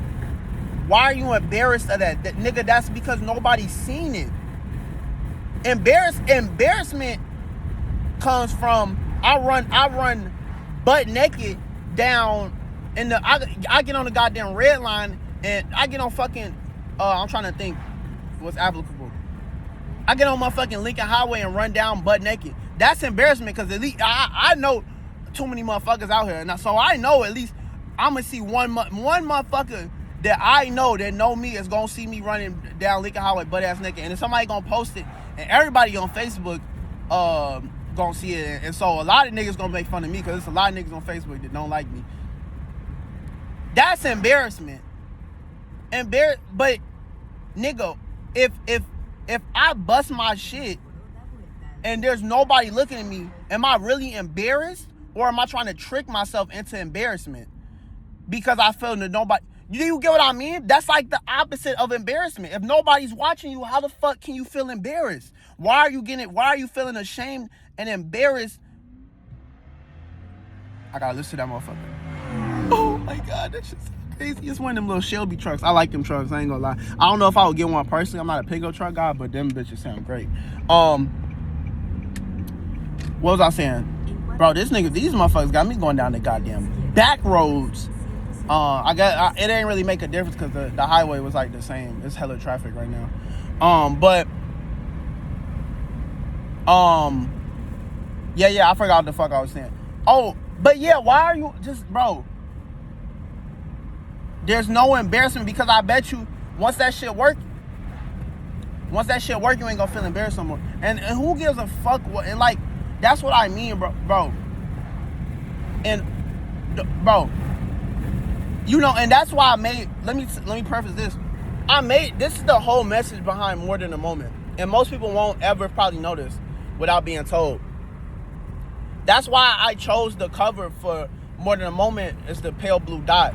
why are you embarrassed of that? Nigga, that's because nobody's seen it. Embarrassment comes from, I run butt naked down And I get on the goddamn red line, and I get on fucking, I'm trying to think what's applicable. I get on motherfucking Lincoln Highway and run down butt naked. That's embarrassment, because at least I know too many motherfuckers out here. And so I know at least I'm going to see one motherfucker that I know me is going to see me running down Lincoln Highway butt ass naked. And then somebody going to post it, and everybody on Facebook going to see it. And so a lot of niggas going to make fun of me, because there's a lot of niggas on Facebook that don't like me. That's embarrassment. But nigga, if I bust my shit and there's nobody looking at me, am I really embarrassed, or am I trying to trick myself into embarrassment because I feel that nobody? You get what I mean? That's like the opposite of embarrassment. If nobody's watching you, how the fuck can you feel embarrassed? Why are you feeling ashamed and embarrassed? I gotta listen to that motherfucker. Oh my God, that shit's crazy. It's one of them little Shelby trucks. I like them trucks, I ain't gonna lie. I don't know if I would get one personally. I'm not a pickup truck guy, but them bitches sound great. What was I saying? Bro, these motherfuckers got me going down the goddamn back roads. It ain't really make a difference, because the highway was like the same. It's hella traffic right now. Yeah, I forgot what the fuck I was saying. Oh, but yeah, why are you just, bro? There's no embarrassment, because I bet you once that shit work, you ain't gonna feel embarrassed no more. And who gives a fuck what? And like, that's what I mean, bro. And bro, you know, and that's why I made. Let me preface this. This is the whole message behind More Than a Moment, and most people won't ever probably know this without being told. That's why I chose the cover for More Than a Moment. It's the pale blue dot.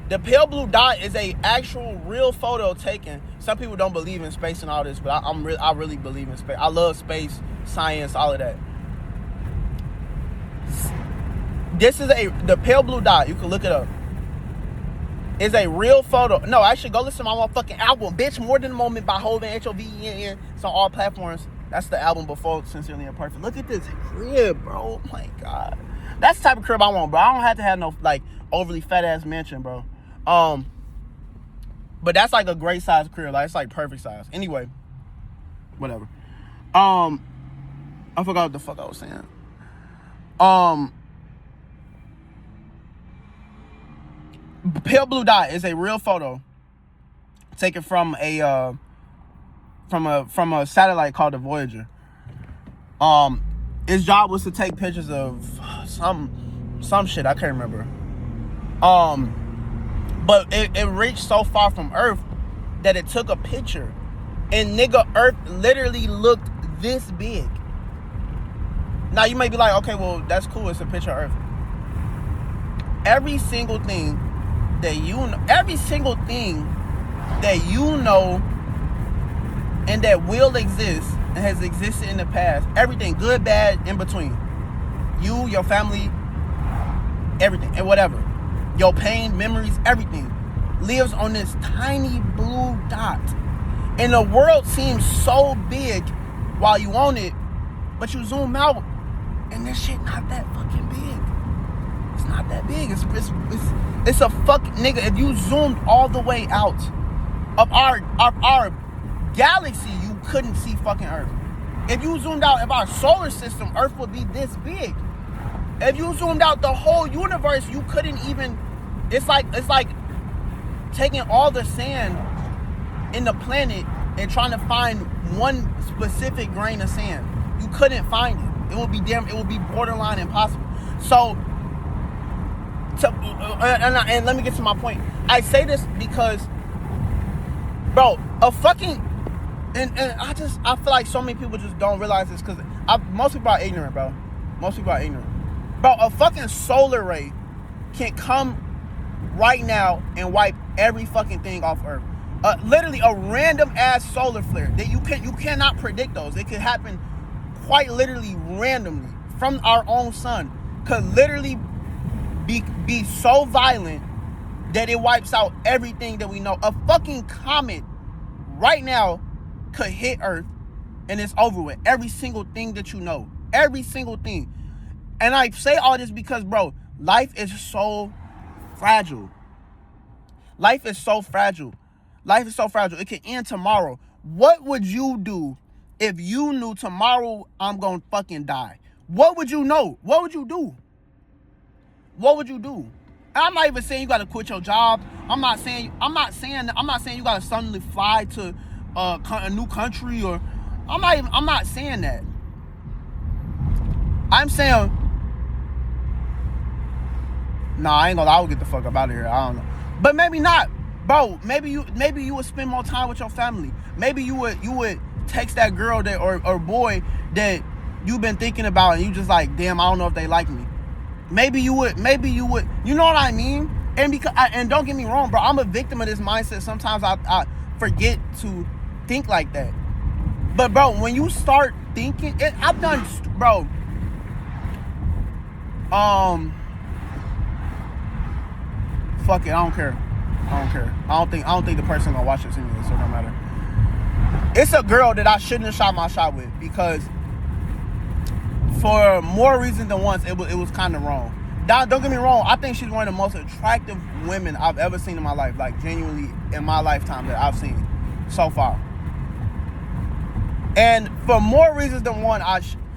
The pale blue dot is a actual real photo taken. Some people don't believe in space and all this, but I really believe in space. I love space, science, all of that. This is the pale blue dot. You can look it up. Is a real photo. No, actually, go listen to my motherfucking album, bitch. More Than a Moment by Hov and Hovenn. It's on all platforms. That's the album before Sincerely Imperfect. Look at this crib, bro. Oh my God. That's the type of crib I want, bro. I don't have to have no like overly fat ass mansion, bro. But that's like a great size crib. Like, it's like perfect size. Anyway, whatever. I forgot what the fuck I was saying. Pale blue dot is a real photo taken from a satellite called the Voyager. Its job was to take pictures of some shit I can't remember. But it reached so far from Earth that it took a picture, and nigga, Earth literally looked this big. Now you may be like, okay, well that's cool. It's a picture of Earth. Every single thing that you know, and that will exist and has existed in the past, everything, good, bad, in between, you, your family, everything, and whatever, your pain, memories, everything lives on this tiny blue dot. And the world seems so big while you own it, but you zoom out and this shit not that fucking big. It's not that big. It's a fucking nigga. If you zoomed all the way out of our galaxy, you couldn't see fucking Earth. If you zoomed out of our solar system, Earth would be this big. If you zoomed out the whole universe, you couldn't even. It's like taking all the sand in the planet and trying to find one specific grain of sand. You couldn't find it. It would be borderline impossible. So, and let me get to my point. I say this because, bro, I feel like so many people just don't realize this, because most people are ignorant, bro. Bro, a fucking solar ray can come right now and wipe every fucking thing off Earth. Literally a random ass solar flare that you cannot predict those. It could happen quite literally randomly from our own sun. Could literally be so violent that it wipes out everything that we know. A fucking comet right now could hit Earth and it's over with. Every single thing that you know. Every single thing. And I say all this because, bro, life is so fragile. Life is so fragile. Life is so fragile. It can end tomorrow. What would you do if you knew tomorrow I'm gonna fucking die? What would you know? What would you do? What would you do? And I'm not even saying you gotta quit your job. I'm not saying you gotta suddenly fly to a new country, or I'm not saying that. I'm saying, nah, I ain't gonna lie, I would get the fuck up out of here. I don't know. But maybe not. Bro, maybe you would spend more time with your family. Maybe you would text that girl that or boy that you've been thinking about, and you just like, damn, I don't know if they like me. Maybe you would, you know what I mean? And don't get me wrong, bro, I'm a victim of this mindset. Sometimes I forget to think like that. But bro, when you start thinking, I've done, bro, fuck it, I don't care. I don't think the person gonna watch this anyway, so it don't matter. It's a girl that I shouldn't have shot my shot with, because for more reasons than once, it was kind of wrong. Don't get me wrong, I think she's one of the most attractive women I've ever seen in my life, like genuinely in my lifetime that I've seen so far. And for more reasons than one,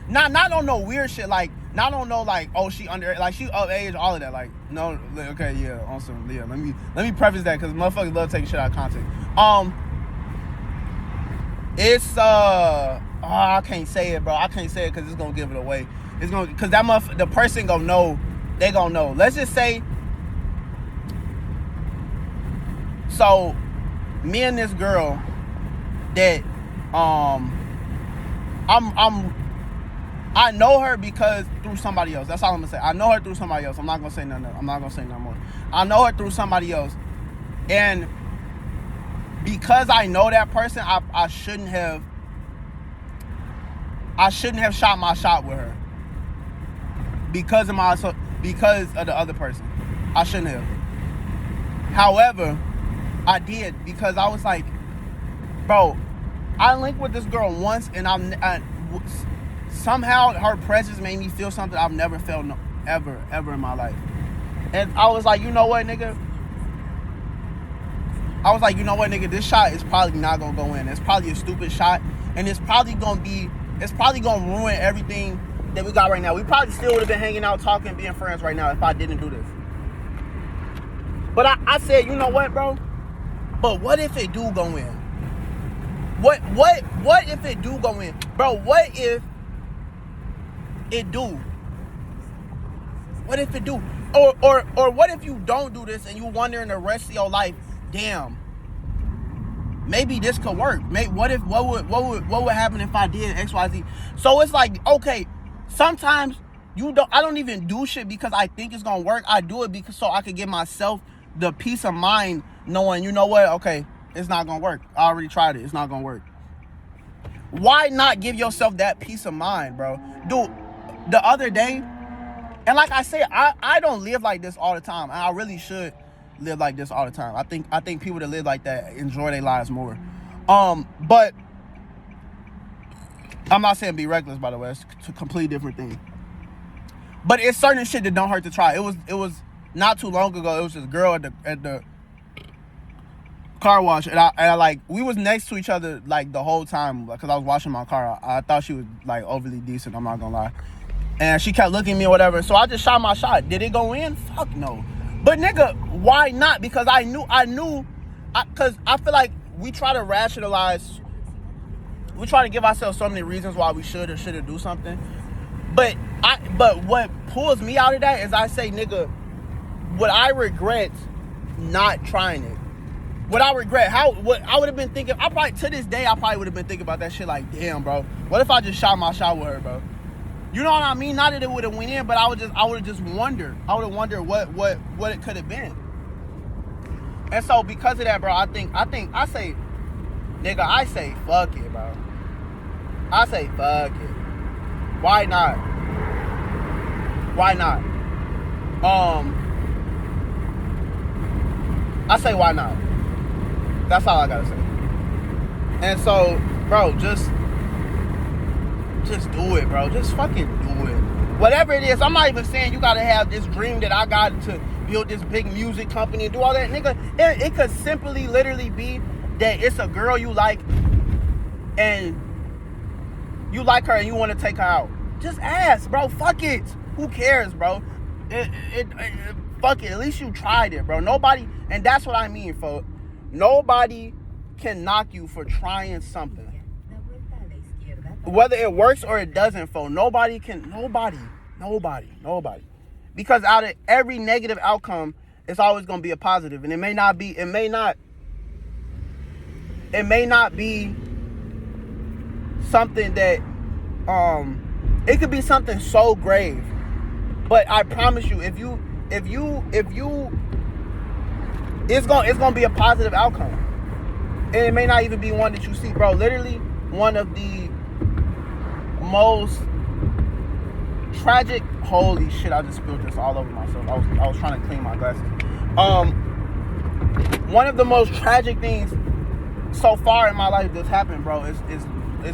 not on no weird shit, like not on no like, oh, she under, like she of age, all of that, like no, okay, yeah, awesome, yeah. Let me preface that, because motherfuckers love taking shit out of context. It's I can't say it, bro. I can't say it because it's gonna give it away. It's gonna, because the person gonna know. They gonna know. Let's just say, so me and this girl that I know her because through somebody else. That's all I'm gonna say. I know her through somebody else. I'm not gonna say nothing. I'm not gonna say no more. I know her through somebody else, and because I know that person, I shouldn't have shot my shot with her because of the other person. I shouldn't have. However, I did, because I was like, bro, I linked with this girl once, and somehow her presence made me feel something I've never felt ever in my life. And I was like, you know what, nigga? This shot is probably not gonna go in. It's probably a stupid shot, and it's probably gonna ruin everything that we got right now. We probably still would have been hanging out, talking, being friends right now if I didn't do this. But I said, you know what, bro? But what if it do go in? What if it do go in? Bro, what if it do? What if it do? Or what if you don't do this and you wonder in the rest of your life, damn, maybe this could work. What would happen if I did XYZ? So it's like, okay, sometimes I don't even do shit because I think it's gonna work. I do it because so I could give myself the peace of mind knowing, you know what, okay, it's not gonna work. I already tried it. It's not gonna work. Why not give yourself that peace of mind, bro? Dude, the other day, and like I said, I don't live like this all the time, and I really should live like this all the time. I think people that live like that enjoy their lives more. But I'm not saying be reckless, by the way. It's a completely different thing. But it's certain shit that don't hurt to try. It was not too long ago. It was this girl at the car wash, and I like, we was next to each other like the whole time because I was washing my car. I thought she was like overly decent, I'm not gonna lie. And she kept looking at me or whatever, so I just shot my shot. Did it go in? Fuck no. But nigga, why not? Because I knew, because I feel like we try to rationalize, we try to give ourselves so many reasons why we should or shouldn't do something. But what pulls me out of that is I say, nigga, would I regret not trying it? Would I regret what I would have been thinking? To this day, I probably would have been thinking about that shit like, damn, bro, what if I just shot my shot with her, bro? You know what I mean? Not that it would have went in, but I would have just wondered. I would have wondered what it could have been. And so because of that, bro, I say, nigga, I say fuck it, bro. I say fuck it. Why not? Why not? I say why not? That's all I gotta say. And so, bro, just do it, bro. Just fucking do it. Whatever it is, I'm not even saying you gotta have this dream that I got to build this big music company and do all that, nigga. It could simply, literally be that it's a girl you like, and you like her and you want to take her out. Just ask, bro. Fuck it. Who cares, bro? Fuck it. At least you tried it, bro. Nobody, and that's what I mean, folks. Nobody can knock you for trying something. Whether it works or it doesn't, folks. Nobody. Because out of every negative outcome, it's always going to be a positive. And it may not be something that, it could be something so grave. But I promise you, if you, it's gonna be a positive outcome. And it may not even be one that you see, bro. Literally, one of the most tragic, holy shit, I just spilled this all over myself. I was trying to clean my glasses. One of the most tragic things so far in my life that's happened, bro, is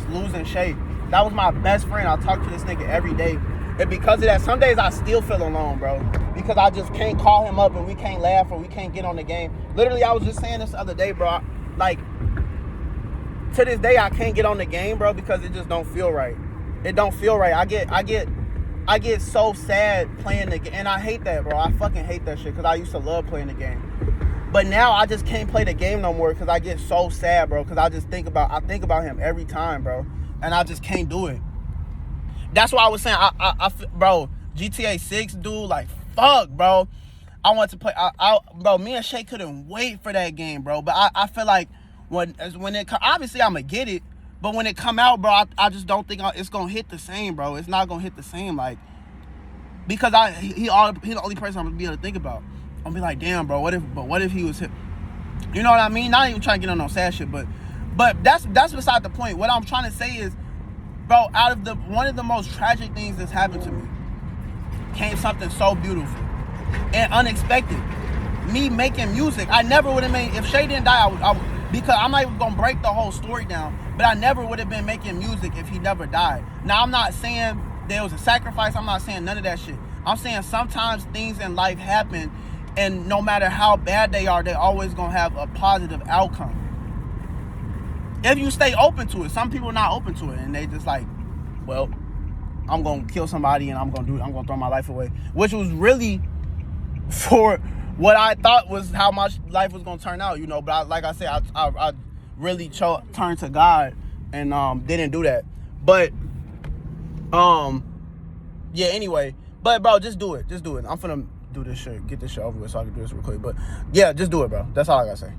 losing Shay. That was my best friend. I talk to this nigga every day. And because of that, some days I still feel alone, bro. Because I just can't call him up and we can't laugh or we can't get on the game. Literally, I was just saying this the other day, bro. Like, to this day, I can't get on the game, bro, because it just don't feel right. It don't feel right. I get so sad playing the game. And I hate that, bro. I fucking hate that shit because I used to love playing the game. But now I just can't play the game no more because I get so sad, bro. Because I think about him every time, bro. And I just can't do it. That's why I was saying, bro, GTA 6, dude, like, fuck, bro. I want to play, bro, me and Shay couldn't wait for that game, bro. But I feel like when it obviously I'm going to get it. But when it come out, bro, I just don't think it's going to hit the same, bro. It's not going to hit the same, like, because he the only person I'm going to be able to think about. I'm going to be like, damn, bro, what if he was hit? You know what I mean? Not even trying to get on no sad shit, but that's beside the point. What I'm trying to say is, bro, out of one of the most tragic things that's happened to me came something so beautiful and unexpected. Me making music. I never would have made, if Shay didn't die, because I'm not even gonna break the whole story down, but I never would have been making music if he never died. Now, I'm not saying there was a sacrifice. I'm not saying none of that shit. I'm saying sometimes things in life happen, and no matter how bad they are, they're always gonna have a positive outcome. If you stay open to it. Some people are not open to it, and they just like, well, I'm gonna kill somebody and I'm gonna throw my life away, which was really for what I thought was how my life was gonna turn out, you know. But like I said, I really turned to God and didn't do that. But yeah. Anyway, but bro, just do it. I'm finna do this shit, get this shit over with so I can do this real quick. But yeah, just do it, bro. That's all I gotta say.